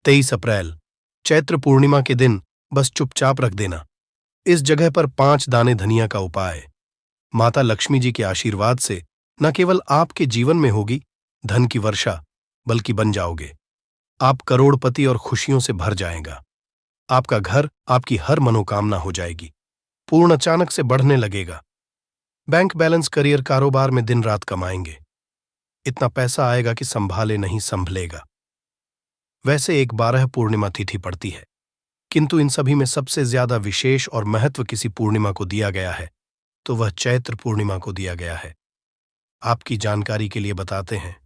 23 अप्रैल, चैत्र पूर्णिमा के दिन बस चुपचाप रख देना। इस जगह पर 5 दाने धनिया का उपाय। माता लक्ष्मी जी के आशीर्वाद से न केवल आपके जीवन में होगी धन की वर्षा, बल्कि बन जाओगे आप करोड़पति और खुशियों से भर जाएगा। आपका घर, आपकी हर मनोकामना हो जाएगी पूर्ण, अचानक से बढ़ने लगेगा। बैंक बैलेंस, करियर, कारोबार में दिन रात कमाएंगे। इतना पैसा आएगा कि संभाले नहीं संभलेगा। वैसे 12 पूर्णिमा तिथि पड़ती है, किंतु इन सभी में सबसे ज्यादा विशेष और महत्व किसी पूर्णिमा को दिया गया है, तो वह चैत्र पूर्णिमा को दिया गया है। आपकी जानकारी के लिए बताते हैं,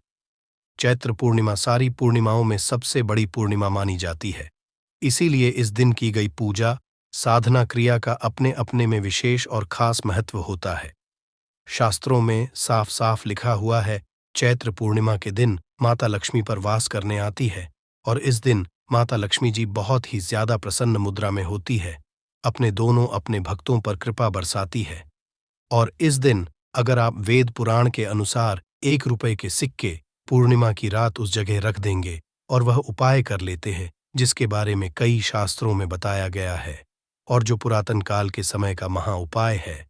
चैत्र पूर्णिमा सारी पूर्णिमाओं में सबसे बड़ी पूर्णिमा मानी जाती है। इसीलिए इस दिन की गई पूजा, साधना, क्रिया का अपने अपने में विशेष और खास महत्व होता है। शास्त्रों में साफ साफ लिखा हुआ है, चैत्र पूर्णिमा के दिन माता लक्ष्मी पर वास करने आती है और इस दिन माता लक्ष्मी जी बहुत ही ज्यादा प्रसन्न मुद्रा में होती है, अपने भक्तों पर कृपा बरसाती है। और इस दिन अगर आप वेद पुराण के अनुसार 1 रुपए के सिक्के पूर्णिमा की रात उस जगह रख देंगे और वह उपाय कर लेते हैं जिसके बारे में कई शास्त्रों में बताया गया है और जो पुरातन काल के समय का महा उपाय है,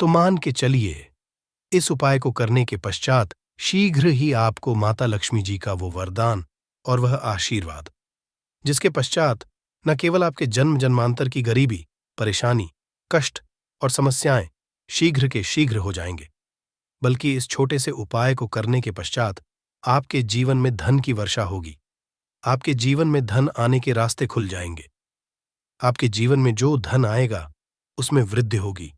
तो मान के चलिए इस उपाय को करने के पश्चात शीघ्र ही आपको माता लक्ष्मी जी का वो वरदान और वह आशीर्वाद, जिसके पश्चात न केवल आपके जन्म जन्मांतर की गरीबी, परेशानी, कष्ट और समस्याएं शीघ्र के शीघ्र हो जाएंगे, बल्कि इस छोटे से उपाय को करने के पश्चात आपके जीवन में धन की वर्षा होगी। आपके जीवन में धन आने के रास्ते खुल जाएंगे। आपके जीवन में जो धन आएगा उसमें वृद्धि होगी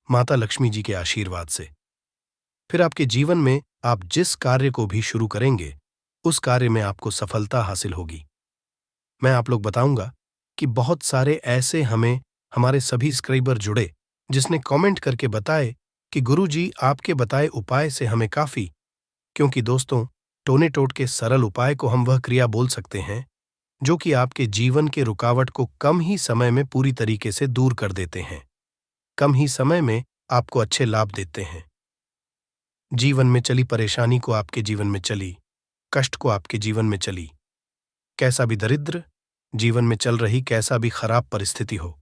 माता लक्ष्मी जी के आशीर्वाद से। फिर आपके जीवन में आप जिस कार्य को भी शुरू करेंगे उस कार्य में आपको सफलता हासिल होगी। मैं आप लोग बताऊंगा कि बहुत सारे ऐसे हमारे सभी सब्सक्राइबर जुड़े जिसने कमेंट करके बताए कि गुरुजी आपके बताए उपाय से हमें काफी, क्योंकि दोस्तों टोने टोट के सरल उपाय को हम वह क्रिया बोल सकते हैं जो कि आपके जीवन के रुकावट को कम ही समय में पूरी तरीके से दूर कर देते हैं, कम ही समय में आपको अच्छे लाभ देते हैं। जीवन में चली परेशानी को आपके जीवन में चली, कष्ट को आपके जीवन में चली, कैसा भी दरिद्र जीवन में चल रही कैसा भी खराब परिस्थिति हो,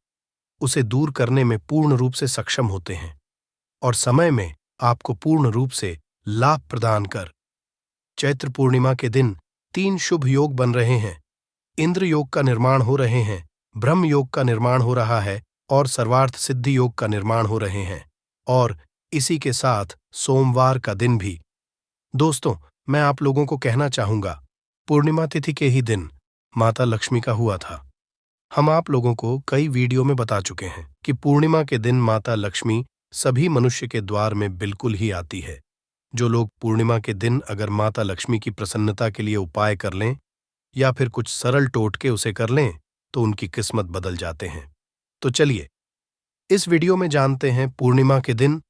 उसे दूर करने में पूर्ण रूप से सक्षम होते हैं और समय में आपको पूर्ण रूप से लाभ प्रदान कर। चैत्र पूर्णिमा के दिन 3 शुभ योग बन रहे हैं। इंद्र योग का निर्माण हो रहे हैं, ब्रह्म योग का निर्माण हो रहा है और सर्वार्थ सिद्धि योग का निर्माण हो रहे हैं, और इसी के साथ सोमवार का दिन भी। दोस्तों, मैं आप लोगों को कहना चाहूंगा, पूर्णिमा तिथि के ही दिन माता लक्ष्मी का हुआ था। हम आप लोगों को कई वीडियो में बता चुके हैं कि पूर्णिमा के दिन माता लक्ष्मी सभी मनुष्य के द्वार में बिल्कुल ही आती है। जो लोग पूर्णिमा के दिन अगर माता लक्ष्मी की प्रसन्नता के लिए उपाय कर लें या फिर कुछ सरल टोटके उसे कर लें तो उनकी किस्मत बदल जाते हैं। तो चलिए इस वीडियो में जानते हैं पूर्णिमा के दिन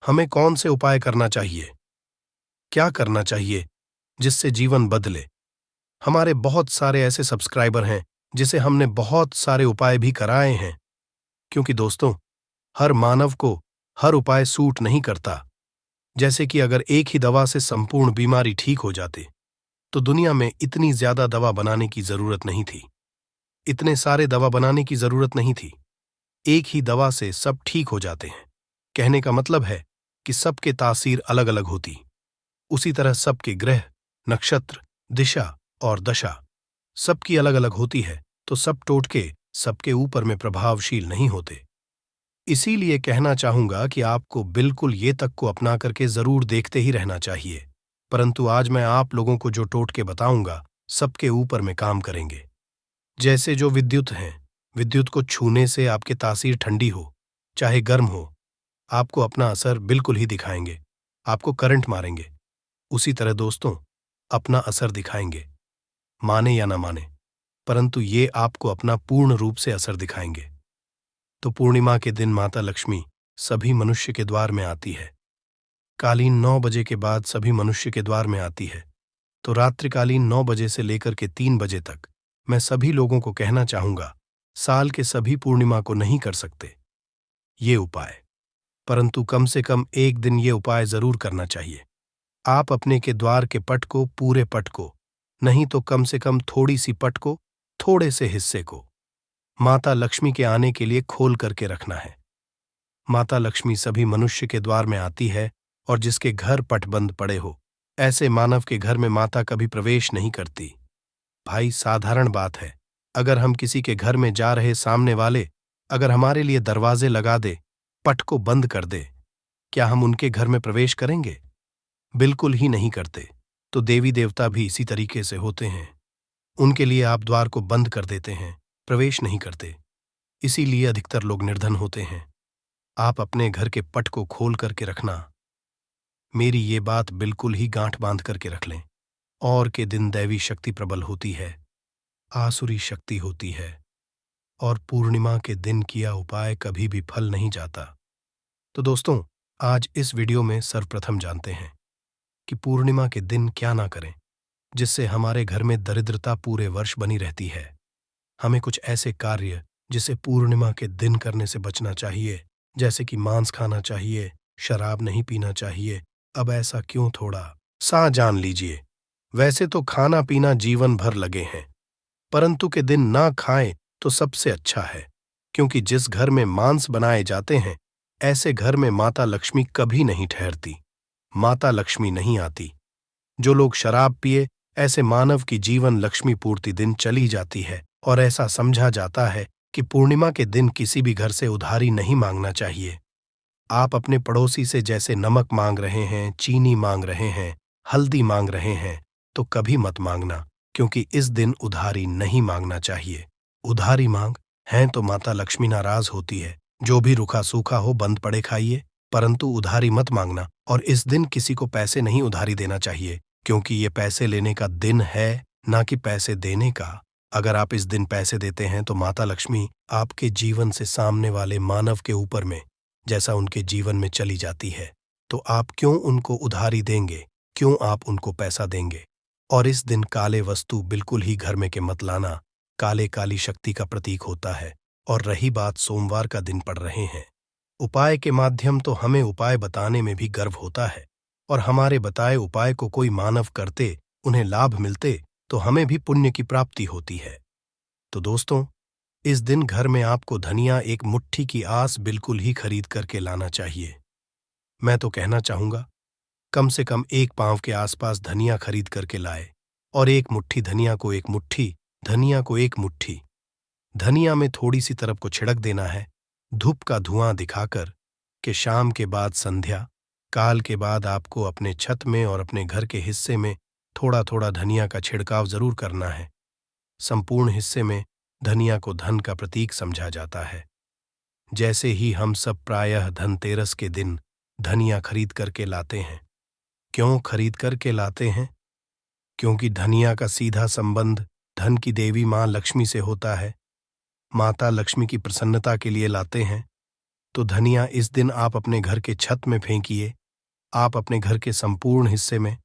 हमें कौन से उपाय करना चाहिए, क्या करना चाहिए जिससे जीवन बदले। हमारे बहुत सारे ऐसे सब्सक्राइबर हैं जिसे हमने बहुत सारे उपाय भी कराए हैं, क्योंकि दोस्तों हर मानव को हर उपाय सूट नहीं करता। जैसे कि अगर एक ही दवा से संपूर्ण बीमारी ठीक हो जाती तो दुनिया में इतनी ज्यादा दवा बनाने की जरूरत नहीं थी, इतने सारे दवा बनाने की जरूरत नहीं थी। एक ही दवा से सब ठीक हो जाते हैं। कहने का मतलब है कि सबके तासीर अलग अलग होती, उसी तरह सबके ग्रह, नक्षत्र, दिशा और दशा सबकी अलग अलग होती है, तो सब टोटके सबके ऊपर में प्रभावशील नहीं होते। इसीलिए कहना चाहूंगा कि आपको बिल्कुल ये तक को अपना करके जरूर देखते ही रहना चाहिए। परंतु आज मैं आप लोगों को जो टोटके बताऊंगा सबके ऊपर में काम करेंगे। जैसे जो विद्युत हैं, विद्युत को छूने से आपके तासीर ठंडी हो चाहे गर्म हो, आपको अपना असर बिल्कुल ही दिखाएंगे, आपको करंट मारेंगे। उसी तरह दोस्तों अपना असर दिखाएंगे, माने या ना माने, परंतु ये आपको अपना पूर्ण रूप से असर दिखाएंगे। तो पूर्णिमा के दिन माता लक्ष्मी सभी मनुष्य के द्वार में आती है। कालीन 9 बजे के बाद सभी मनुष्य के द्वार में आती है, तो रात्रिकालीन 9 बजे से लेकर के 3 बजे तक मैं सभी लोगों को कहना चाहूंगा, साल के सभी पूर्णिमा को नहीं कर सकते ये उपाय, परंतु कम से कम एक दिन ये उपाय जरूर करना चाहिए। आप अपने के द्वार के पट को, पूरे पट को नहीं तो कम से कम थोड़ी सी पट को, थोड़े से हिस्से को माता लक्ष्मी के आने के लिए खोल करके रखना है। माता लक्ष्मी सभी मनुष्य के द्वार में आती है, और जिसके घर पट बंद पड़े हो, ऐसे मानव के घर में माता कभी प्रवेश नहीं करती। भाई, साधारण बात है, अगर हम किसी के घर में जा रहे सामने वाले अगर हमारे लिए दरवाजे लगा दे, पट को बंद कर दे, क्या हम उनके घर में प्रवेश करेंगे? बिल्कुल ही नहीं करते। तो देवी देवता भी इसी तरीके से होते हैं। उनके लिए आप द्वार को बंद कर देते हैं, प्रवेश नहीं करते। इसीलिए अधिकतर लोग निर्धन होते हैं। आप अपने घर के पट को खोल करके रखना। मेरी ये बात बिल्कुल ही गांठ बांध करके रख लें। और के दिन दैवी शक्ति प्रबल होती है, आसुरी शक्ति होती है, और पूर्णिमा के दिन किया उपाय कभी भी फल नहीं जाता। तो दोस्तों, आज इस वीडियो में सर्वप्रथम जानते हैं कि पूर्णिमा के दिन क्या ना करें जिससे हमारे घर में दरिद्रता पूरे वर्ष बनी रहती है। हमें कुछ ऐसे कार्य जिसे पूर्णिमा के दिन करने से बचना चाहिए, जैसे कि मांस खाना चाहिए, शराब नहीं पीना चाहिए। अब ऐसा क्यों थोड़ा सा जान लीजिए। वैसे तो खाना पीना जीवन भर लगे हैं, परंतु के दिन ना खाएं तो सबसे अच्छा है, क्योंकि जिस घर में मांस बनाए जाते हैं, ऐसे घर में माता लक्ष्मी कभी नहीं ठहरती, माता लक्ष्मी नहीं आती। जो लोग शराब पिए, ऐसे मानव की जीवन लक्ष्मी पूर्ति दिन चली जाती है, और ऐसा समझा जाता है कि पूर्णिमा के दिन किसी भी घर से उधारी नहीं मांगना चाहिए। आप अपने पड़ोसी से जैसे नमक मांग रहे हैं, चीनी मांग रहे हैं, हल्दी मांग रहे हैं, तो कभी मत मांगना, क्योंकि इस दिन उधारी नहीं मांगना चाहिए। उधारी मांग हैं तो माता लक्ष्मी नाराज होती है। जो भी रूखा सूखा हो बंद पड़े खाइए, परंतु उधारी मत मांगना। और इस दिन किसी को पैसे नहीं उधारी देना चाहिए, क्योंकि ये पैसे लेने का दिन है, ना कि पैसे देने का। अगर आप इस दिन पैसे देते हैं तो माता लक्ष्मी आपके जीवन से सामने वाले मानव के ऊपर में जैसा उनके जीवन में चली जाती है। तो आप क्यों उनको उधारी देंगे? क्यों आप उनको पैसा देंगे? और इस दिन काले वस्तु बिल्कुल ही घर में के मत लाना। काले काली शक्ति का प्रतीक होता है। और रही बात सोमवार का दिन पड़ रहे हैं, उपाय के माध्यम तो हमें उपाय बताने में भी गर्व होता है, और हमारे बताए उपाय को कोई मानव करते, उन्हें लाभ मिलते, तो हमें भी पुण्य की प्राप्ति होती है। तो दोस्तों, इस दिन घर में आपको धनिया एक मुट्ठी की आस बिल्कुल ही खरीद करके लाना चाहिए। मैं तो कहना चाहूंगा, कम से कम 1 पांव के आसपास धनिया खरीद करके लाए, और 1 मुट्ठी धनिया को 1 मुट्ठी, धनिया को 1 मुट्ठी। धनिया में थोड़ी सी तरफ को छिड़क देना है, धूप का धुआं दिखाकर, कि शाम के बाद संध्या काल के बाद आपको अपने छत में और अपने घर के हिस्से में थोड़ा थोड़ा धनिया का छिड़काव जरूर करना है। संपूर्ण हिस्से में धनिया को धन का प्रतीक समझा जाता है। जैसे ही हम सब प्रायः धनतेरस के दिन धनिया खरीद करके लाते हैं। क्यों खरीद करके लाते हैं? क्योंकि धनिया का सीधा संबंध धन की देवी मां लक्ष्मी से होता है। माता लक्ष्मी की प्रसन्नता के लिए लाते हैं। तो धनिया इस दिन आप अपने घर के छत में फेंकिए। आप अपने घर के संपूर्ण हिस्से में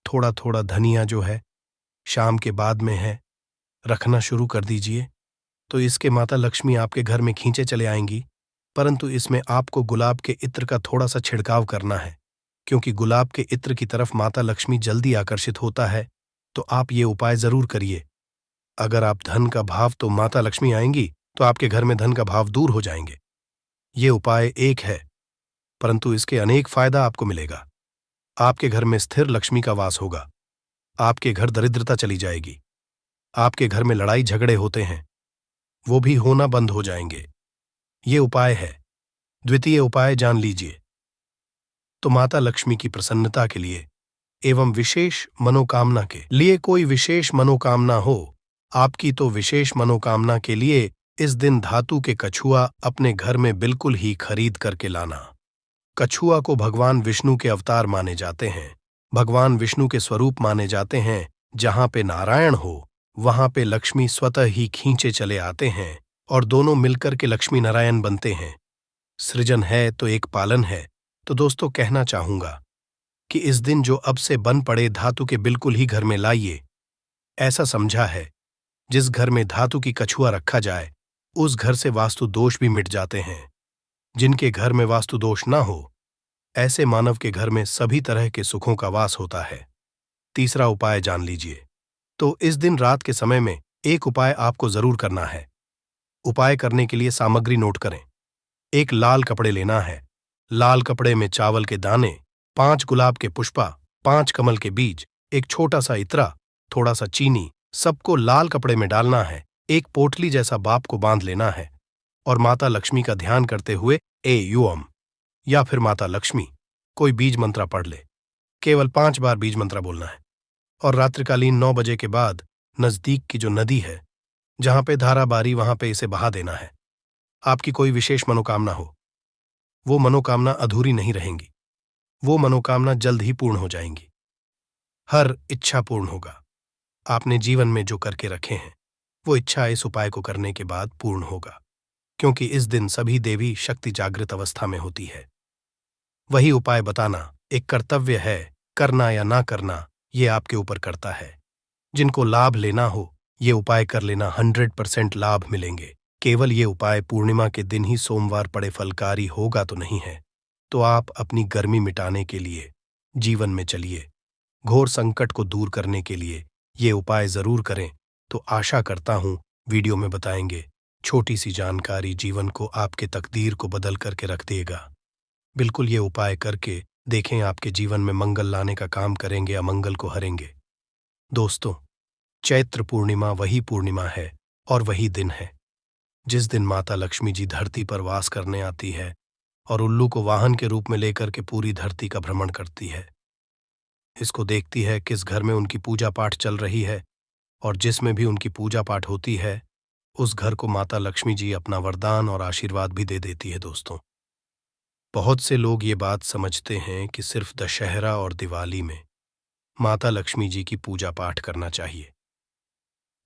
थोड़ा थोड़ा धनिया जो है, शाम के बाद में है, रखना शुरू कर दीजिए। तो इसके माता लक्ष्मी आपके घर में खींचे चले आएंगी। परंतु इसमें आपको गुलाब के इत्र का थोड़ा सा छिड़काव करना है, क्योंकि गुलाब के इत्र की तरफ माता लक्ष्मी जल्दी आकर्षित होता है। तो आप ये उपाय जरूर करिए। अगर आप धन का भाव तो माता लक्ष्मी आएंगी, तो आपके घर में धन का भाव दूर हो जाएंगे। ये उपाय एक है, परंतु इसके अनेक फायदा आपको मिलेगा। आपके घर में स्थिर लक्ष्मी का वास होगा। आपके घर दरिद्रता चली जाएगी। आपके घर में लड़ाई झगड़े होते हैं, वो भी होना बंद हो जाएंगे। ये उपाय है। द्वितीय उपाय जान लीजिए। तो माता लक्ष्मी की प्रसन्नता के लिए एवं विशेष मनोकामना के लिए, कोई विशेष मनोकामना हो आपकी, तो विशेष मनोकामना के लिए इस दिन धातु के कछुआ अपने घर में बिल्कुल ही खरीद करके लाना। कछुआ को भगवान विष्णु के अवतार माने जाते हैं, भगवान विष्णु के स्वरूप माने जाते हैं। जहां पे नारायण हो, वहां पे लक्ष्मी स्वतः ही खींचे चले आते हैं, और दोनों मिलकर के लक्ष्मी नारायण बनते हैं। सृजन है तो एक पालन है। तो दोस्तों, कहना चाहूंगा कि इस दिन जो अब से बन पड़े धातु के बिल्कुल ही घर में लाइए। ऐसा समझा है, जिस घर में धातु की कछुआ रखा जाए, उस घर से वास्तु दोष भी मिट जाते हैं। जिनके घर में वास्तु दोष ना हो, ऐसे मानव के घर में सभी तरह के सुखों का वास होता है। तीसरा उपाय जान लीजिए। तो इस दिन रात के समय में एक उपाय आपको जरूर करना है। उपाय करने के लिए सामग्री नोट करें। एक लाल कपड़े लेना है। लाल कपड़े में चावल के दाने, 5 गुलाब के पुष्पा, 5 कमल के बीज, एक छोटा सा इत्रा, थोड़ा सा चीनी, सबको लाल कपड़े में डालना है। एक पोटली जैसा बाप को बांध लेना है और माता लक्ष्मी का ध्यान करते हुए ए युअम या फिर माता लक्ष्मी कोई बीज मंत्रा पढ़ ले। केवल 5 बार बीज मंत्रा बोलना है और रात्रिकालीन 9 बजे के बाद नजदीक की जो नदी है, जहां पे धारा बारी, वहां पे इसे बहा देना है। आपकी कोई विशेष मनोकामना हो, वो मनोकामना अधूरी नहीं रहेंगी। वो मनोकामना जल्द ही पूर्ण हो जाएंगी। हर इच्छा पूर्ण होगा। आपने जीवन में जो करके रखे हैं वो इच्छा इस उपाय को करने के बाद पूर्ण होगा, क्योंकि इस दिन सभी देवी शक्ति जागृत अवस्था में होती है। वही उपाय बताना एक कर्तव्य है। करना या ना करना ये आपके ऊपर करता है। जिनको लाभ लेना हो ये उपाय कर लेना, 100% लाभ मिलेंगे। केवल ये उपाय पूर्णिमा के दिन ही सोमवार पड़े फलकारी होगा तो नहीं है। तो आप अपनी गर्मी मिटाने के लिए जीवन में चलिए, घोर संकट को दूर करने के लिए ये उपाय जरूर करें। तो आशा करता हूं वीडियो में बताएंगे छोटी सी जानकारी जीवन को, आपके तकदीर को बदल करके रख देगा। बिल्कुल ये उपाय करके देखें, आपके जीवन में मंगल लाने का काम करेंगे, अमंगल को हरेंगे। दोस्तों, चैत्र पूर्णिमा वही पूर्णिमा है और वही दिन है जिस दिन माता लक्ष्मी जी धरती पर वास करने आती है और उल्लू को वाहन के रूप में लेकर के पूरी धरती का भ्रमण करती है। इसको देखती है किस घर में उनकी पूजा पाठ चल रही है, और जिसमें भी उनकी पूजा पाठ होती है उस घर को माता लक्ष्मी जी अपना वरदान और आशीर्वाद भी दे देती है। दोस्तों, बहुत से लोग ये बात समझते हैं कि सिर्फ दशहरा और दिवाली में माता लक्ष्मी जी की पूजा पाठ करना चाहिए।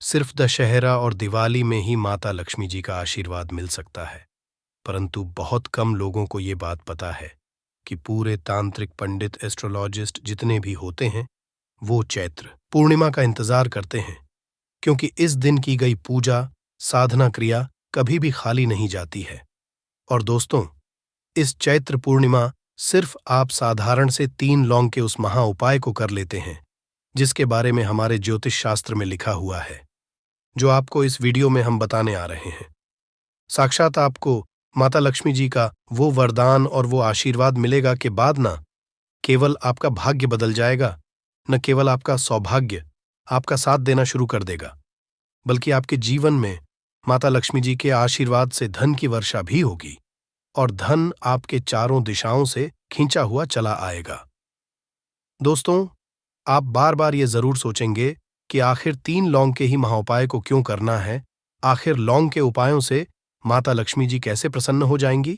सिर्फ दशहरा और दिवाली में ही माता लक्ष्मी जी का आशीर्वाद मिल सकता है, परंतु बहुत कम लोगों को ये बात पता है कि पूरे तांत्रिक पंडित, एस्ट्रोलॉजिस्ट जितने भी होते हैं वो चैत्र पूर्णिमा का इंतजार करते हैं, क्योंकि इस दिन की गई पूजा, साधना क्रिया कभी भी खाली नहीं जाती है। और दोस्तों, इस चैत्र पूर्णिमा सिर्फ आप साधारण से 3 लौंग के उस महा उपाय को कर लेते हैं जिसके बारे में हमारे ज्योतिष शास्त्र में लिखा हुआ है, जो आपको इस वीडियो में हम बताने आ रहे हैं। साक्षात आपको माता लक्ष्मी जी का वो वरदान और वो आशीर्वाद मिलेगा कि बाद ना केवल आपका भाग्य बदल जाएगा, न केवल आपका सौभाग्य आपका साथ देना शुरू कर देगा, बल्कि आपके जीवन में माता लक्ष्मी जी के आशीर्वाद से धन की वर्षा भी होगी और धन आपके चारों दिशाओं से खींचा हुआ चला आएगा। दोस्तों, आप बार बार ये जरूर सोचेंगे कि आखिर 3 लौंग के ही महाउपाय को क्यों करना है। आखिर लौंग के उपायों से माता लक्ष्मी जी कैसे प्रसन्न हो जाएंगी।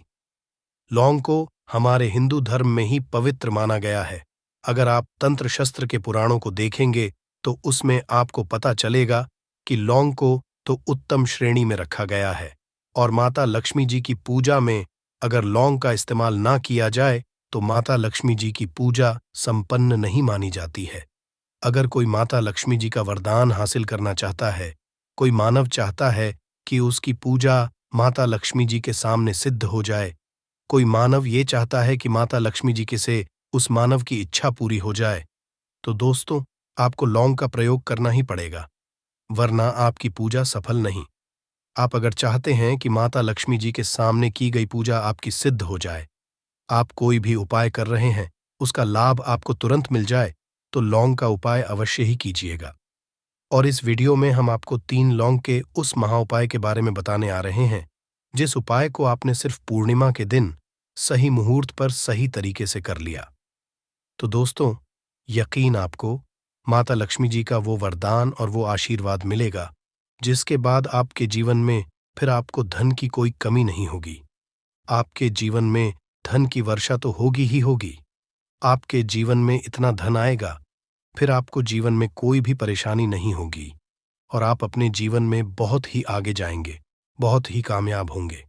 लौंग को हमारे हिंदू धर्म में ही पवित्र माना गया है। अगर आप तंत्र शस्त्र के पुराणों को देखेंगे तो उसमें आपको पता चलेगा कि लौंग को तो उत्तम श्रेणी में रखा गया है, और माता लक्ष्मी जी की पूजा में अगर लौंग का इस्तेमाल ना किया जाए तो माता लक्ष्मी जी की पूजा संपन्न नहीं मानी जाती है। अगर कोई माता लक्ष्मी जी का वरदान हासिल करना चाहता है, कोई मानव चाहता है कि उसकी पूजा माता लक्ष्मी जी के सामने सिद्ध हो जाए, कोई मानव ये चाहता है कि माता लक्ष्मी जी के से उस मानव की इच्छा पूरी हो जाए, तो दोस्तों आपको लौंग का प्रयोग करना ही पड़ेगा, वरना आपकी पूजा सफल नहीं। आप अगर चाहते हैं कि माता लक्ष्मी जी के सामने की गई पूजा आपकी सिद्ध हो जाए, आप कोई भी उपाय कर रहे हैं उसका लाभ आपको तुरंत मिल जाए, तो लौंग का उपाय अवश्य ही कीजिएगा। और इस वीडियो में हम आपको 3 लौंग के उस महाउपाय के बारे में बताने आ रहे हैं जिस उपाय को आपने सिर्फ पूर्णिमा के दिन सही मुहूर्त पर सही तरीके से कर लिया तो दोस्तों, यकीन आपको माता लक्ष्मी जी का वो वरदान और वो आशीर्वाद मिलेगा जिसके बाद आपके जीवन में फिर आपको धन की कोई कमी नहीं होगी। आपके जीवन में धन की वर्षा तो होगी ही होगी। आपके जीवन में इतना धन आएगा फिर आपको जीवन में कोई भी परेशानी नहीं होगी और आप अपने जीवन में बहुत ही आगे जाएंगे, बहुत ही कामयाब होंगे।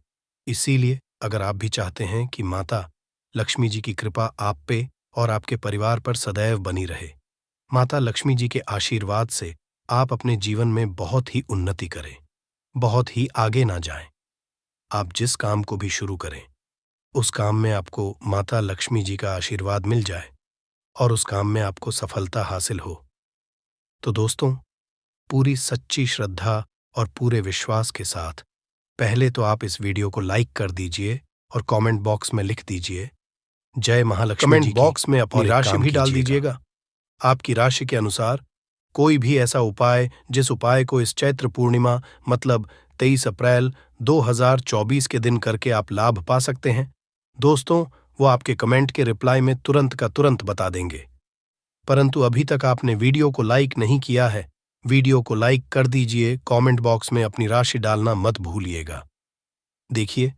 इसीलिए अगर आप भी चाहते हैं कि माता लक्ष्मी जी की कृपा आप पे और आपके परिवार पर सदैव बनी रहे, माता लक्ष्मी जी के आशीर्वाद से आप अपने जीवन में बहुत ही उन्नति करें, बहुत ही आगे ना जाएं, आप जिस काम को भी शुरू करें उस काम में आपको माता लक्ष्मी जी का आशीर्वाद मिल जाए और उस काम में आपको सफलता हासिल हो। तो दोस्तों, पूरी सच्ची श्रद्धा और पूरे विश्वास के साथ पहले तो आप इस वीडियो को लाइक कर दीजिए और कमेंट बॉक्स में लिख दीजिए जय महालक्ष्मी जी की। कमेंट बॉक्स में अपनी राशि भी डाल दीजिएगा। आपकी राशि के अनुसार कोई भी ऐसा उपाय जिस उपाय को इस चैत्र पूर्णिमा मतलब 23 अप्रैल 2024 के दिन करके आप लाभ पा सकते हैं, दोस्तों वो आपके कमेंट के रिप्लाई में तुरंत का तुरंत बता देंगे। परंतु अभी तक आपने वीडियो को लाइक नहीं किया है, वीडियो को लाइक कर दीजिए, कमेंट बॉक्स में अपनी राशि डालना मत भूलिएगा। देखिए,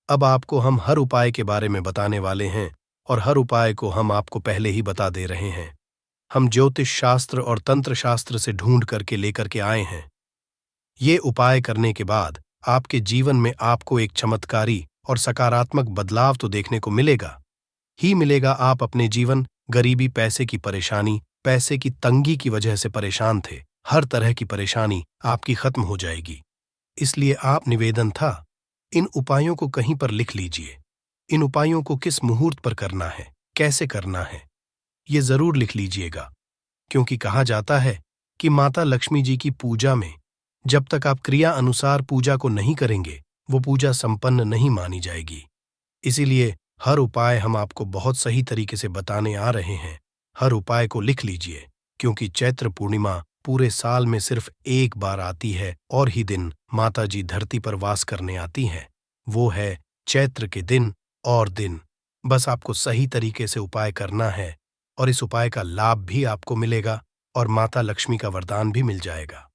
अब आपको हम हर उपाय के बारे में बताने वाले हैं और हर उपाय को हम आपको पहले ही बता दे रहे हैं। हम ज्योतिष शास्त्र और तंत्र शास्त्र से ढूंढ करके लेकर के आए हैं। ये उपाय करने के बाद आपके जीवन में आपको एक चमत्कारी और सकारात्मक बदलाव तो देखने को मिलेगा ही मिलेगा। आप अपने जीवन गरीबी, पैसे की परेशानी, पैसे की तंगी की वजह से परेशान थे, हर तरह की परेशानी आपकी खत्म हो जाएगी। इसलिए आप निवेदन था, इन उपायों को कहीं पर लिख लीजिए। इन उपायों को किस मुहूर्त पर करना है, कैसे करना है, ये जरूर लिख लीजिएगा, क्योंकि कहा जाता है कि माता लक्ष्मी जी की पूजा में जब तक आप क्रिया अनुसार पूजा को नहीं करेंगे वो पूजा संपन्न नहीं मानी जाएगी। इसीलिए हर उपाय हम आपको बहुत सही तरीके से बताने आ रहे हैं। हर उपाय को लिख लीजिए, क्योंकि चैत्र पूर्णिमा पूरे साल में सिर्फ एक बार आती है और ही दिन माता जी धरती पर वास करने आती हैं, वो है चैत्र के दिन और दिन। बस आपको सही तरीके से उपाय करना है और इस उपाय का लाभ भी आपको मिलेगा और माता लक्ष्मी का वरदान भी मिल जाएगा।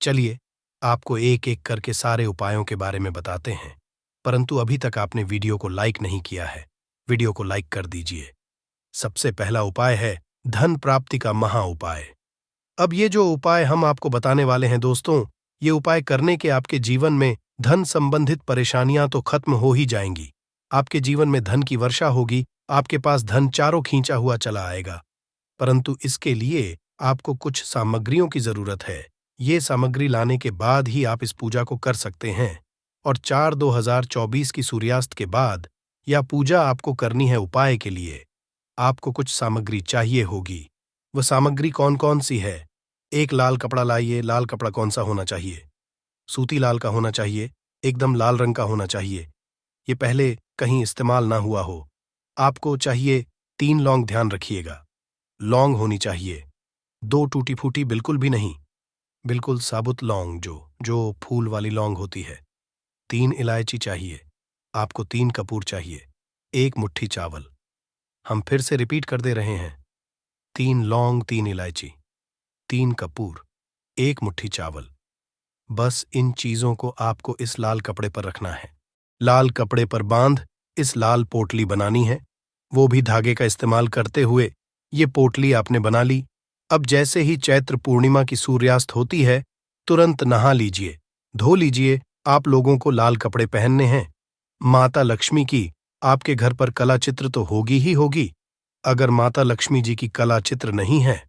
चलिए आपको एक एक करके सारे उपायों के बारे में बताते हैं, परंतु अभी तक आपने वीडियो को लाइक नहीं किया है, वीडियो को लाइक कर दीजिए। सबसे पहला उपाय है धन प्राप्ति का महा उपाय। अब ये जो उपाय हम आपको बताने वाले हैं दोस्तों, ये उपाय करने के आपके जीवन में धन संबंधित परेशानियां तो खत्म हो ही जाएंगी। आपके जीवन में धन की वर्षा होगी, आपके पास धन चारों खींचा हुआ चला आएगा। परंतु इसके लिए आपको कुछ सामग्रियों की जरूरत है। ये सामग्री लाने के बाद ही आप इस पूजा को कर सकते हैं और 4/2024 की सूर्यास्त के बाद यह पूजा आपको करनी है। उपाय के लिए आपको कुछ सामग्री चाहिए होगी। वह सामग्री कौन कौन सी है? एक लाल कपड़ा लाइए। लाल कपड़ा कौन सा होना चाहिए? सूती लाल का होना चाहिए, एकदम लाल रंग का होना चाहिए, ये पहले कहीं इस्तेमाल ना हुआ हो। आपको चाहिए 3 लौंग, ध्यान रखिएगा, लौंग होनी चाहिए। 2 टूटी फूटी बिल्कुल भी नहीं, बिल्कुल साबुत लौंग जो फूल वाली लौंग होती है। 3 इलायची चाहिए आपको, 3 कपूर चाहिए, 1 मुट्ठी चावल। हम फिर से रिपीट कर दे रहे हैं, 3 लौंग, 3 इलायची, 3 कपूर, 1 मुट्ठी चावल। बस इन चीजों को आपको इस लाल कपड़े पर रखना है। लाल कपड़े पर बांध इस लाल पोटली बनानी है, वो भी धागे का इस्तेमाल करते हुए। ये पोटली आपने बना ली। अब जैसे ही चैत्र पूर्णिमा की सूर्यास्त होती है, तुरंत नहा लीजिए, धो लीजिए। आप लोगों को लाल कपड़े पहनने हैं। माता लक्ष्मी की आपके घर पर कला चित्र तो होगी ही होगी। अगर माता लक्ष्मी जी की कला चित्र नहीं है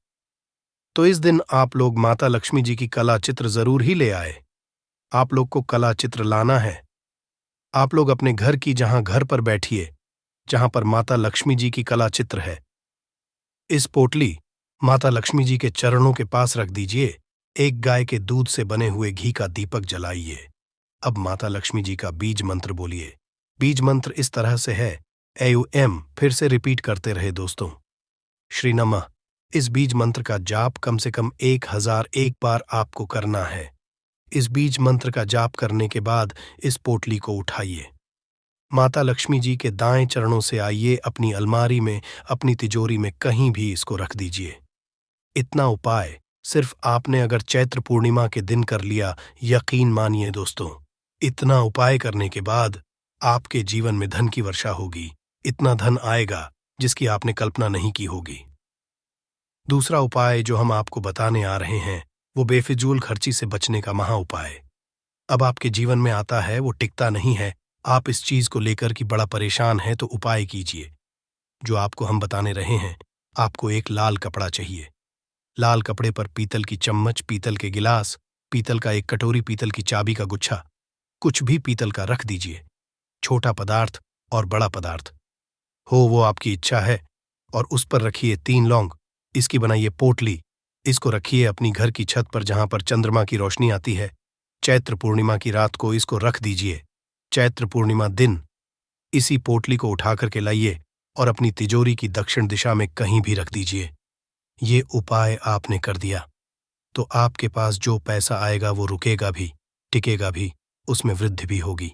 तो इस दिन आप लोग माता लक्ष्मी जी की कला चित्र जरूर ही ले आए। आप लोग को कला चित्र लाना है। आप लोग अपने घर की जहां घर पर बैठिए, जहां पर माता लक्ष्मी जी की कला चित्र है, इस पोटली माता लक्ष्मी जी के चरणों के पास रख दीजिए। एक गाय के दूध से बने हुए घी का दीपक जलाइए। अब माता लक्ष्मी जी का बीज मंत्र बोलिए। बीज मंत्र इस तरह से है, AUM, फिर से रिपीट करते रहे दोस्तों, श्री नमः। इस बीज मंत्र का जाप कम से कम 1001 बार आपको करना है। इस बीज मंत्र का जाप करने के बाद इस पोटली को उठाइए, माता लक्ष्मी जी के दाएं चरणों से आइए, अपनी अलमारी में, अपनी तिजोरी में कहीं भी इसको रख दीजिए। इतना उपाय सिर्फ आपने अगर चैत्र पूर्णिमा के दिन कर लिया, यकीन मानिए दोस्तों, इतना उपाय करने के बाद आपके जीवन में धन की वर्षा होगी। इतना धन आएगा जिसकी आपने कल्पना नहीं की होगी। दूसरा उपाय जो हम आपको बताने आ रहे हैं वो बेफिजूल खर्ची से बचने का महा उपाय। अब आपके जीवन में आता है, वो टिकता नहीं है, आप इस चीज को लेकर कि बड़ा परेशान हैं, तो उपाय कीजिए जो आपको हम बताने रहे हैं। आपको एक लाल कपड़ा चाहिए। लाल कपड़े पर पीतल की चम्मच, पीतल के गिलास, पीतल का एक कटोरी, पीतल की चाबी का गुच्छा, कुछ भी पीतल का रख दीजिए। छोटा पदार्थ और बड़ा पदार्थ हो वो आपकी इच्छा है। और उस पर रखिए 3 लौंग। इसकी बनाइए पोटली। इसको रखिए अपनी घर की छत पर जहां पर चंद्रमा की रोशनी आती है। चैत्र पूर्णिमा की रात को इसको रख दीजिए। चैत्र पूर्णिमा दिन इसी पोटली को उठा करके लाइए और अपनी तिजोरी की दक्षिण दिशा में कहीं भी रख दीजिए। ये उपाय आपने कर दिया तो आपके पास जो पैसा आएगा वो रुकेगा भी, टिकेगा भी, उसमें वृद्धि भी होगी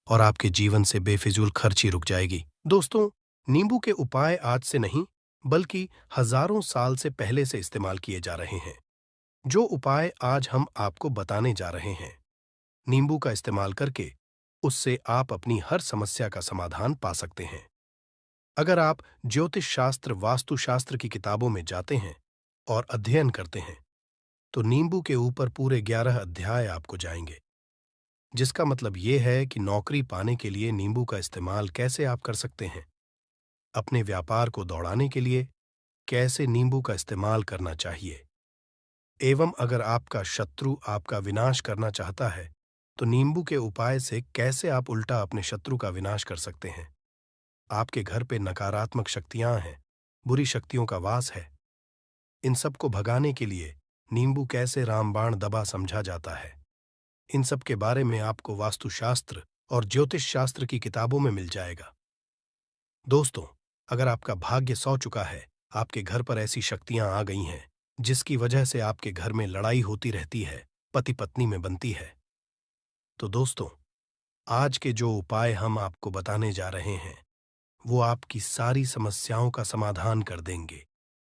और आपके जीवन से बेफिजूल खर्ची रुक जाएगी। दोस्तों, नींबू के उपाय आज से नहीं बल्कि हजारों साल से पहले से इस्तेमाल किए जा रहे हैं। जो उपाय आज हम आपको बताने जा रहे हैं, नींबू का इस्तेमाल करके उससे आप अपनी हर समस्या का समाधान पा सकते हैं। अगर आप ज्योतिष शास्त्र, वास्तुशास्त्र की किताबों में जाते हैं और अध्ययन करते हैं तो नींबू के ऊपर पूरे 11 अध्याय आपको जाएंगे, जिसका मतलब ये है कि नौकरी पाने के लिए नींबू का इस्तेमाल कैसे आप कर सकते हैं, अपने व्यापार को दौड़ाने के लिए कैसे नींबू का इस्तेमाल करना चाहिए, एवं अगर आपका शत्रु आपका विनाश करना चाहता है तो नींबू के उपाय से कैसे आप उल्टा अपने शत्रु का विनाश कर सकते हैं। आपके घर पे नकारात्मक शक्तियां हैं, बुरी शक्तियों का वास है, इन सब को भगाने के लिए नींबू कैसे रामबाण दबा समझा जाता है, इन सब के बारे में आपको वास्तुशास्त्र और ज्योतिष शास्त्र की किताबों में मिल जाएगा। दोस्तों, अगर आपका भाग्य सौ चुका है, आपके घर पर ऐसी शक्तियां आ गई हैं जिसकी वजह से आपके घर में लड़ाई होती रहती है, पति पत्नी में बनती है, तो दोस्तों, आज के जो उपाय हम आपको बताने जा रहे हैं वो आपकी सारी समस्याओं का समाधान कर देंगे।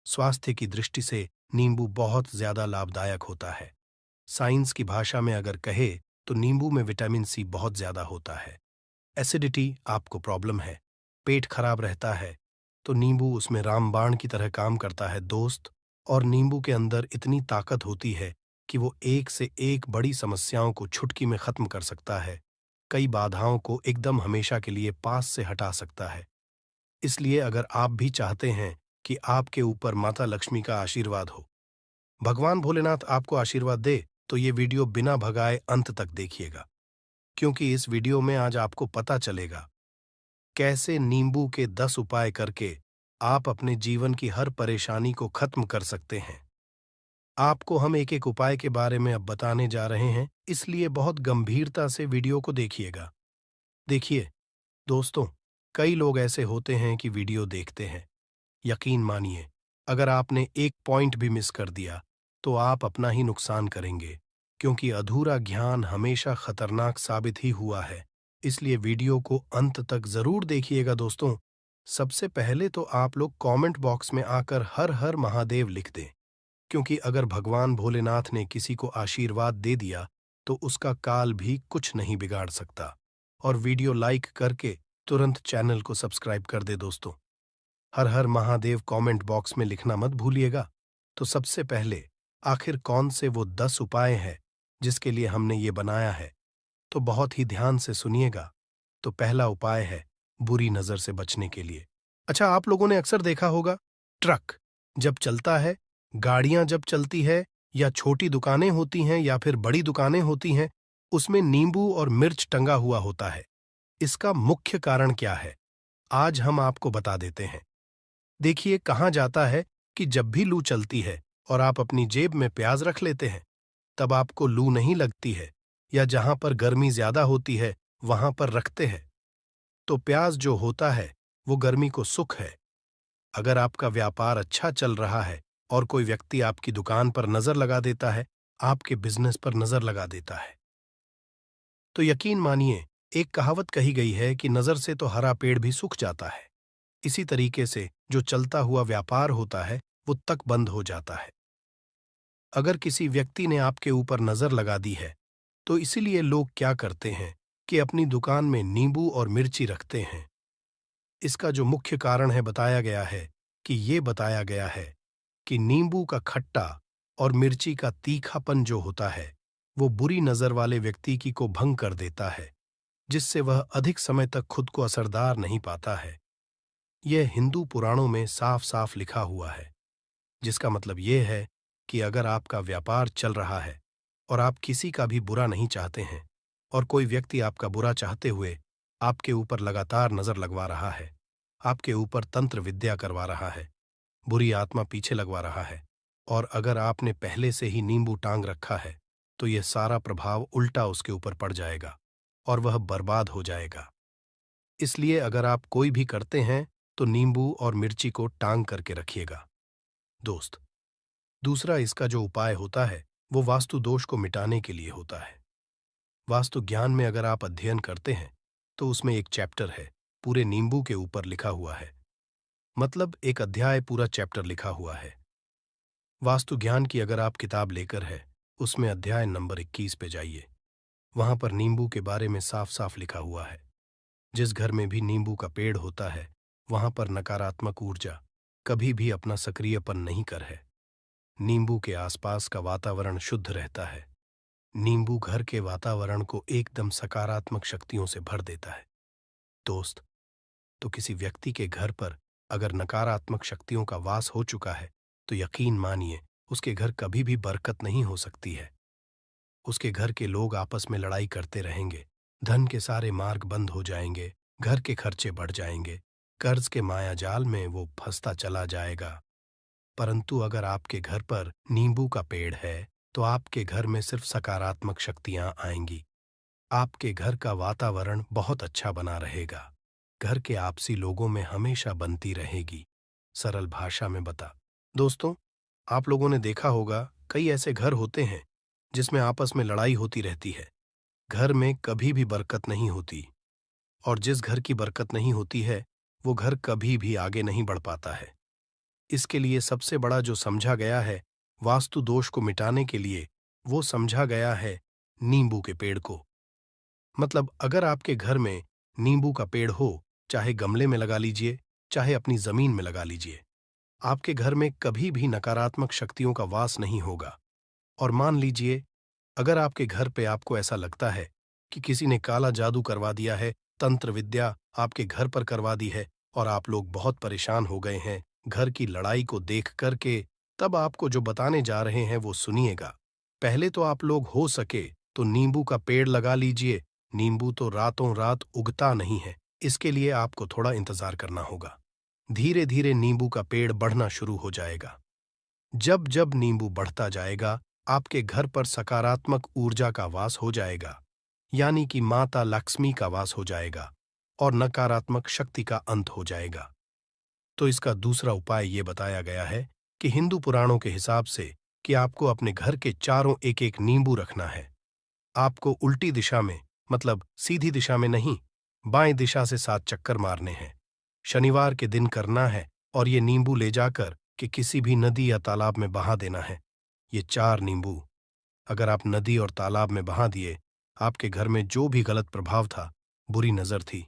स्वास्थ्य की दृष्टि से नींबू बहुत ज्यादा लाभदायक होता है। साइंस की भाषा में अगर कहे तो नींबू में विटामिन सी बहुत ज्यादा होता है। एसिडिटी आपको प्रॉब्लम है, पेट खराब रहता है, तो नींबू उसमें रामबाण की तरह काम करता है दोस्त। और नींबू के अंदर इतनी ताकत होती है कि वो एक से एक बड़ी समस्याओं को चुटकी में खत्म कर सकता है, कई बाधाओं को एकदम हमेशा के लिए पास से हटा सकता है। इसलिए अगर आप भी चाहते हैं कि आपके ऊपर माता लक्ष्मी का आशीर्वाद हो, भगवान भोलेनाथ आपको आशीर्वाद दे, तो ये वीडियो बिना भगाए अंत तक देखिएगा, क्योंकि इस वीडियो में आज आपको पता चलेगा कैसे नींबू के 10 उपाय करके आप अपने जीवन की हर परेशानी को खत्म कर सकते हैं। आपको हम एक एक उपाय के बारे में अब बताने जा रहे हैं, इसलिए बहुत गंभीरता से वीडियो को देखिएगा। देखिए दोस्तों, कई लोग ऐसे होते हैं कि वीडियो देखते हैं, यकीन मानिए अगर आपने एक पॉइंट भी मिस कर दिया तो आप अपना ही नुकसान करेंगे, क्योंकि अधूरा ज्ञान हमेशा खतरनाक साबित ही हुआ है। इसलिए वीडियो को अंत तक जरूर देखिएगा दोस्तों। सबसे पहले तो आप लोग कमेंट बॉक्स में आकर हर हर महादेव लिख दें, क्योंकि अगर भगवान भोलेनाथ ने किसी को आशीर्वाद दे दिया तो उसका काल भी कुछ नहीं बिगाड़ सकता। और वीडियो लाइक करके तुरंत चैनल को सब्सक्राइब कर दे दोस्तों। हर हर महादेव कमेंट बॉक्स में लिखना मत भूलिएगा। तो सबसे पहले आखिर कौन से वो 10 उपाय हैं जिसके लिए हमने ये बनाया है, तो बहुत ही ध्यान से सुनिएगा। तो पहला उपाय है बुरी नजर से बचने के लिए। अच्छा, आप लोगों ने अक्सर देखा होगा, ट्रक जब चलता है, गाड़ियां जब चलती है, या छोटी दुकानें होती हैं या फिर बड़ी दुकानें होती हैं, उसमें नींबू और मिर्च टंगा हुआ होता है। इसका मुख्य कारण क्या है, आज हम आपको बता देते हैं। देखिए, कहा जाता है कि जब भी लू चलती है और आप अपनी जेब में प्याज रख लेते हैं, तब आपको लू नहीं लगती है, या जहां पर गर्मी ज्यादा होती है वहां पर रखते हैं, तो प्याज जो होता है वो गर्मी को सुख है। अगर आपका व्यापार अच्छा चल रहा है और कोई व्यक्ति आपकी दुकान पर नजर लगा देता है, आपके बिजनेस पर नजर लगा देता है, तो यकीन मानिए, एक कहावत कही गई है कि नजर से तो हरा पेड़ भी सूख जाता है। इसी तरीके से जो चलता हुआ व्यापार होता है वो तक बंद हो जाता है। अगर किसी व्यक्ति ने आपके ऊपर नजर लगा दी है, तो इसीलिए लोग क्या करते हैं कि अपनी दुकान में नींबू और मिर्ची रखते हैं। इसका जो मुख्य कारण है बताया गया है कि नींबू का खट्टा और मिर्ची का तीखापन जो होता है वो बुरी नजर वाले व्यक्ति की को भंग कर देता है, जिससे वह अधिक समय तक खुद को असरदार नहीं पाता है। यह हिंदू पुराणों में साफ साफ लिखा हुआ है, जिसका मतलब यह है कि अगर आपका व्यापार चल रहा है और आप किसी का भी बुरा नहीं चाहते हैं, और कोई व्यक्ति आपका बुरा चाहते हुए आपके ऊपर लगातार नजर लगवा रहा है, आपके ऊपर तंत्र विद्या करवा रहा है, बुरी आत्मा पीछे लगवा रहा है, और अगर आपने पहले से ही नींबू टांग रखा है तो यह सारा प्रभाव उल्टा उसके ऊपर पड़ जाएगा और वह बर्बाद हो जाएगा। इसलिए अगर आप कोई भी करते हैं तो नींबू और मिर्ची को टांग करके रखिएगा। दोस्त, दूसरा इसका जो उपाय होता है वो वास्तु दोष को मिटाने के लिए होता है। वास्तु ज्ञान में अगर आप अध्ययन करते हैं तो उसमें एक चैप्टर है, पूरे नींबू के ऊपर लिखा हुआ है। मतलब एक अध्याय पूरा चैप्टर लिखा हुआ है। वास्तु ज्ञान की अगर आप किताब लेकर है, उसमें अध्याय नंबर 21 पे जाइए। वहां पर नींबू के बारे में साफ साफ लिखा हुआ है। जिस घर में भी नींबू का पेड़ होता है वहां पर नकारात्मक ऊर्जा कभी भी अपना सक्रियपन नहीं कर है। नींबू के आसपास का वातावरण शुद्ध रहता है। नींबू घर के वातावरण को एकदम सकारात्मक शक्तियों से भर देता है। दोस्त, तो किसी व्यक्ति के घर पर अगर नकारात्मक शक्तियों का वास हो चुका है तो यकीन मानिए उसके घर कभी भी बरकत नहीं हो सकती है। उसके घर के लोग आपस में लड़ाई करते रहेंगे, धन के सारे मार्ग बंद हो जाएंगे, घर के खर्चे बढ़ जाएंगे, कर्ज के माया जाल में वो फंसता चला जाएगा। परंतु अगर आपके घर पर नींबू का पेड़ है तो आपके घर में सिर्फ सकारात्मक शक्तियां आएंगी। आपके घर का वातावरण बहुत अच्छा बना रहेगा। घर के आपसी लोगों में हमेशा बनती रहेगी। सरल भाषा में बता। दोस्तों, आप लोगों ने देखा होगा कई ऐसे घर होते हैं जिसमें आपस में लड़ाई होती रहती है। घर में कभी भी बरकत नहीं होती, और जिस घर की बरकत नहीं होती है वो घर कभी भी आगे नहीं बढ़ पाता है। इसके लिए सबसे बड़ा जो समझा गया है वास्तु दोष को मिटाने के लिए, वो समझा गया है नींबू के पेड़ को। मतलब अगर आपके घर में नींबू का पेड़ हो, चाहे गमले में लगा लीजिए, चाहे अपनी जमीन में लगा लीजिए, आपके घर में कभी भी नकारात्मक शक्तियों का वास नहीं होगा। और मान लीजिए अगर आपके घर पे आपको ऐसा लगता है कि किसी ने काला जादू करवा दिया है, तंत्र विद्या आपके घर पर करवा दी है और आप लोग बहुत परेशान हो गए हैं घर की लड़ाई को देख करके, तब आपको जो बताने जा रहे हैं वो सुनिएगा। पहले तो आप लोग हो सके तो नींबू का पेड़ लगा लीजिए। नींबू तो रातों रात उगता नहीं है, इसके लिए आपको थोड़ा इंतजार करना होगा। धीरे धीरे नींबू का पेड़ बढ़ना शुरू हो जाएगा। जब जब नींबू बढ़ता जाएगा आपके घर पर सकारात्मक ऊर्जा का वास हो जाएगा, यानी कि माता लक्ष्मी का वास हो जाएगा और नकारात्मक शक्ति का अंत हो जाएगा। तो इसका दूसरा उपाय ये बताया गया है कि हिंदू पुराणों के हिसाब से कि आपको अपने घर के चारों एक एक नींबू रखना है। आपको उल्टी दिशा में, मतलब सीधी दिशा में नहीं, बाएं दिशा से 7 चक्कर मारने हैं। शनिवार के दिन करना है और ये नींबू ले जाकर कि किसी भी नदी या तालाब में बहा देना है। ये 4 नींबू अगर आप नदी और तालाब में बहा दिए, आपके घर में जो भी गलत प्रभाव था, बुरी नजर थी,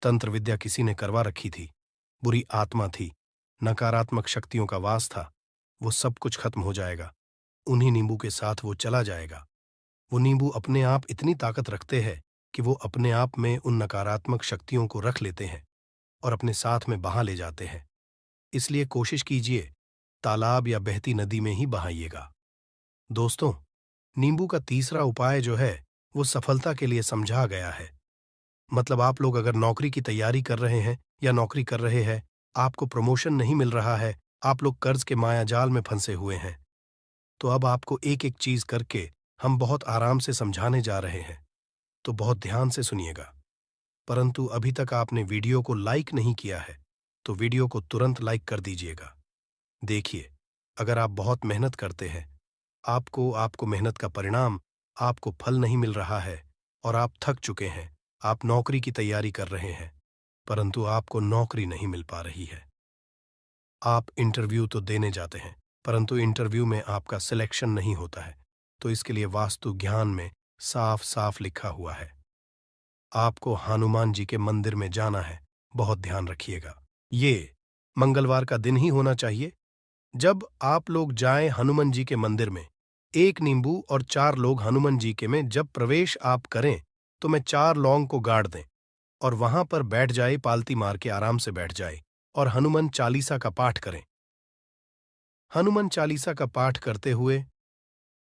तंत्र विद्या किसी ने करवा रखी थी, बुरी आत्मा थी, नकारात्मक शक्तियों का वास था, वो सब कुछ खत्म हो जाएगा। उन्हीं नींबू के साथ वो चला जाएगा। वो नींबू अपने आप इतनी ताकत रखते हैं कि वो अपने आप में उन नकारात्मक शक्तियों को रख लेते हैं और अपने साथ में बहा ले जाते हैं। इसलिए कोशिश कीजिए तालाब या बहती नदी में ही बहाइएगा। दोस्तों, नींबू का तीसरा उपाय जो है वो सफलता के लिए समझा गया है। मतलब आप लोग अगर नौकरी की तैयारी कर रहे हैं या नौकरी कर रहे हैं, आपको प्रमोशन नहीं मिल रहा है, आप लोग कर्ज के मायाजाल में फंसे हुए हैं, तो अब आपको एक एक चीज करके हम बहुत आराम से समझाने जा रहे हैं, तो बहुत ध्यान से सुनिएगा। परंतु अभी तक आपने वीडियो को लाइक नहीं किया है तो वीडियो को तुरंत लाइक कर दीजिएगा। देखिए, अगर आप बहुत मेहनत करते हैं, आपको मेहनत का परिणाम, आपको फल नहीं मिल रहा है और आप थक चुके हैं, आप नौकरी की तैयारी कर रहे हैं परंतु आपको नौकरी नहीं मिल पा रही है। आप इंटरव्यू तो देने जाते हैं परंतु इंटरव्यू में आपका सिलेक्शन नहीं होता है, तो इसके लिए वास्तु ज्ञान में साफ साफ लिखा हुआ है आपको हनुमान जी के मंदिर में जाना है। बहुत ध्यान रखिएगा, ये मंगलवार का दिन ही होना चाहिए। जब आप लोग जाएं हनुमान जी के मंदिर में, 1 नींबू और 4 लोग हनुमान जी के में जब प्रवेश आप करें तो मैं 4 लौंग को गाड़ दें और वहां पर बैठ जाए, पालती मार के आराम से बैठ जाए और हनुमान चालीसा का पाठ करें। हनुमान चालीसा का पाठ करते हुए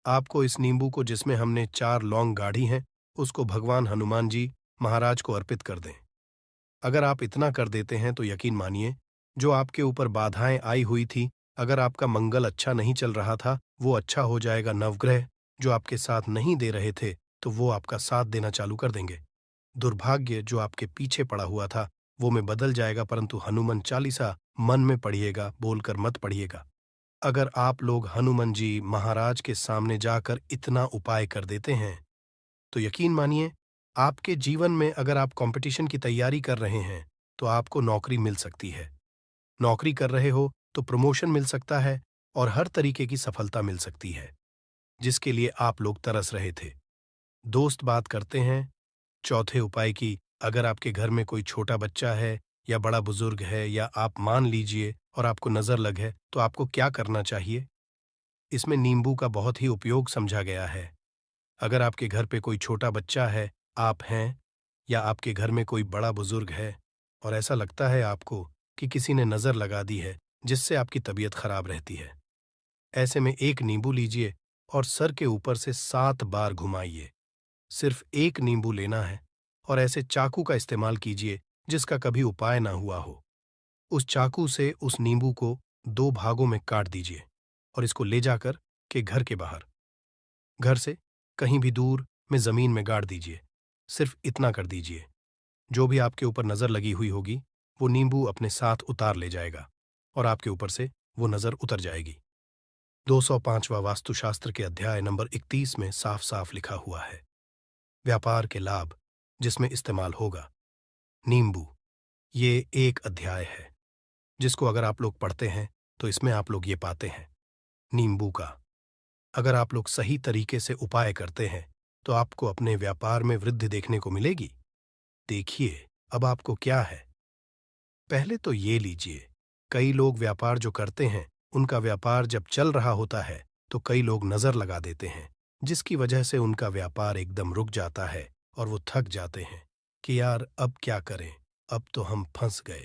आपको इस नींबू को जिसमें हमने 4 लौंग गाड़ी हैं उसको भगवान हनुमान जी महाराज को अर्पित कर दें। अगर आप इतना कर देते हैं तो यकीन मानिए जो आपके ऊपर बाधाएं आई हुई थी अगर आपका मंगल अच्छा नहीं चल रहा था, वो अच्छा हो जाएगा। नवग्रह जो आपके साथ नहीं दे रहे थे, तो वो आपका साथ देना चालू कर देंगे। दुर्भाग्य जो आपके पीछे पड़ा हुआ था, वो में बदल जाएगा, परंतु हनुमान चालीसा मन में पढ़िएगा, बोलकर मत पढ़िएगा। अगर आप लोग हनुमान जी महाराज के सामने जाकर इतना उपाय कर देते हैं, तो यकीन मानिए, आपके जीवन में अगर आप कंपटीशन की तैयारी कर रहे हैं, तो आपको नौकरी मिल सकती है। नौकरी कर रहे हो तो प्रमोशन मिल सकता है और हर तरीके की सफलता मिल सकती है, जिसके लिए आप लोग तरस रहे थे। दोस्त बात करते हैं चौथे उपाय की। अगर आपके घर में कोई छोटा बच्चा है या बड़ा बुजुर्ग है, या आप मान लीजिए और आपको नजर लग है, तो आपको क्या करना चाहिए? इसमें नींबू का बहुत ही उपयोग समझा गया है। अगर आपके घर पे कोई छोटा बच्चा है, आप हैं, या आपके घर में कोई बड़ा बुजुर्ग है और ऐसा लगता है आपको कि किसी ने नजर लगा दी है, जिससे आपकी तबीयत खराब रहती है, ऐसे में एक नींबू लीजिए और सर के ऊपर से 7 बार घुमाइए। सिर्फ एक नींबू लेना है और ऐसे चाकू का इस्तेमाल कीजिए जिसका कभी उपाय ना हुआ हो। उस चाकू से उस नींबू को 2 भागों में काट दीजिए और इसको ले जाकर के घर के बाहर, घर से कहीं भी दूर में जमीन में गाड़ दीजिए। सिर्फ इतना कर दीजिए, जो भी आपके ऊपर नजर लगी हुई होगी, वो नींबू अपने साथ उतार ले जाएगा और आपके ऊपर से वो नजर उतर जाएगी। 205वां वास्तुशास्त्र के अध्याय नंबर 31 में साफ साफ लिखा हुआ है, व्यापार के लाभ जिसमें इस्तेमाल होगा नींबू। ये एक अध्याय है जिसको अगर आप लोग पढ़ते हैं, तो इसमें आप लोग ये पाते हैं नींबू का। अगर आप लोग सही तरीके से उपाय करते हैं, तो आपको अपने व्यापार में वृद्धि देखने को मिलेगी। देखिए अब आपको क्या है। पहले तो ये लीजिए, कई लोग व्यापार जो करते हैं, उनका व्यापार जब चल रहा होता है, तो कई लोग नजर लगा देते हैं, जिसकी वजह से उनका व्यापार एकदम रुक जाता है और वो थक जाते हैं कि यार अब क्या करें, अब तो हम फंस गए।